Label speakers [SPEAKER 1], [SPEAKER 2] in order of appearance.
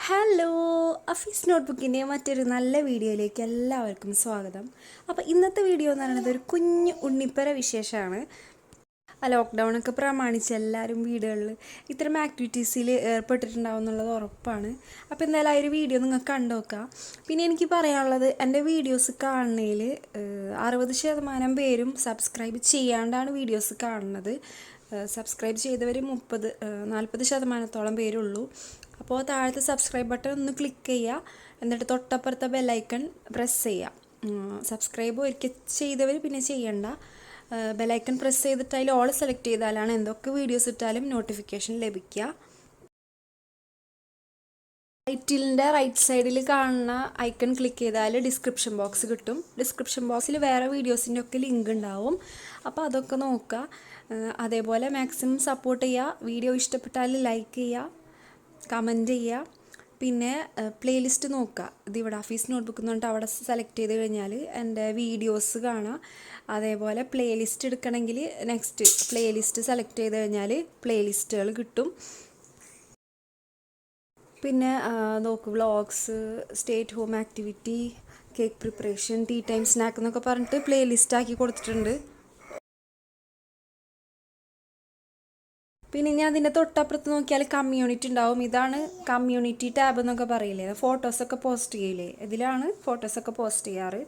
[SPEAKER 1] Hello, അഫീസ്നോട്ട്ബുക്കിൻ്റെ മറ്റൊരു നല്ല വീഡിയോയിലേക്ക് എല്ലാവർക്കും സ്വാഗതം. അപ്പോൾ ഇന്നത്തെ വീഡിയോ എന്ന് പറയുന്നത് ഒരു കുഞ്ഞു ഉണ്ണിപ്പര വിശേഷമാണ്. ലോക്ക്ഡൗണൊക്കെ പ്രമാണിച്ച് എല്ലാവരും വീടുകളിൽ ഇത്തരം ആക്ടിവിറ്റീസിൽ ഏർപ്പെട്ടിട്ടുണ്ടാവും എന്നുള്ളത് ഉറപ്പാണ്. അപ്പോൾ എന്തായാലും ആ ഒരു വീഡിയോ നിങ്ങൾക്ക് കണ്ടുനോക്കാം. പിന്നെ എനിക്ക് പറയാനുള്ളത്, എൻ്റെ വീഡിയോസ് കാണുന്നതിൽ 60% പേരും സബ്സ്ക്രൈബ് ചെയ്യാണ്ടാണ് വീഡിയോസ് കാണുന്നത്. സബ്സ്ക്രൈബ് ചെയ്തവർ 40% പേരുള്ളൂ. അപ്പോൾ താഴത്തെ സബ്സ്ക്രൈബ് ബട്ടൺ ഒന്ന് ക്ലിക്ക് ചെയ്യുക, എന്നിട്ട് തൊട്ടപ്പുറത്തെ ബെല്ലൈക്കൺ പ്രസ് ചെയ്യുക. സബ്സ്ക്രൈബ് ഒരിക്കൽ ചെയ്തവർ പിന്നെ ചെയ്യണ്ട. ബെല്ലൈക്കൺ പ്രസ് ചെയ്തിട്ട് അതിൽ ഓൾ സെലക്ട് ചെയ്താലാണ് എന്തൊക്കെ വീഡിയോസ് ഇട്ടാലും നോട്ടിഫിക്കേഷൻ ലഭിക്കുക. ടൈറ്റിലിൻ്റെ റൈറ്റ് സൈഡിൽ കാണുന്ന ഐക്കൺ ക്ലിക്ക് ചെയ്താൽ ഡിസ്ക്രിപ്ഷൻ ബോക്സ് കിട്ടും. ഡിസ്ക്രിപ്ഷൻ ബോക്സിൽ വേറെ വീഡിയോസിൻ്റെ ഒക്കെ ലിങ്ക് ഉണ്ടാവും. അപ്പോൾ അതൊക്കെ നോക്കുക. അതേപോലെ മാക്സിമം സപ്പോർട്ട് ചെയ്യുക. വീഡിയോ ഇഷ്ടപ്പെട്ടാൽ ലൈക്ക് ചെയ്യുക, കമൻറ്റ് ചെയ്യുക. പിന്നെ പ്ലേലിസ്റ്റ് നോക്കുക. ഇതിവിടെ അഫീസ് നോട്ട്ബുക്ക് എന്ന് പറഞ്ഞിട്ട് അവിടെ സെലക്ട് ചെയ്ത് കഴിഞ്ഞാൽ എൻ്റെ വീഡിയോസ് കാണാം. അതേപോലെ പ്ലേലിസ്റ്റ് എടുക്കണമെങ്കിൽ നെക്സ്റ്റ് പ്ലേലിസ്റ്റ് സെലക്ട് ചെയ്ത് കഴിഞ്ഞാൽ പ്ലേലിസ്റ്റുകൾ കിട്ടും. പിന്നെ നോക്ക്, vlogs, stay at home activity, cake preparation, tea time snack എന്നൊക്കെ പറഞ്ഞിട്ട് പ്ലേലിസ്റ്റ് ആക്കി കൊടുത്തിട്ടുണ്ട്. പിന്നെ ഇനി അതിൻ്റെ തൊട്ടപ്പുറത്ത് നോക്കിയാൽ കമ്മ്യൂണിറ്റി ഉണ്ടാവും. ഇതാണ് കമ്മ്യൂണിറ്റി ടാബ് എന്നൊക്കെ പറയില്ലേ, ഫോട്ടോസൊക്കെ പോസ്റ്റ് ചെയ്യില്ലേ, ഇതിലാണ് ഫോട്ടോസൊക്കെ പോസ്റ്റ് ചെയ്യാറ്.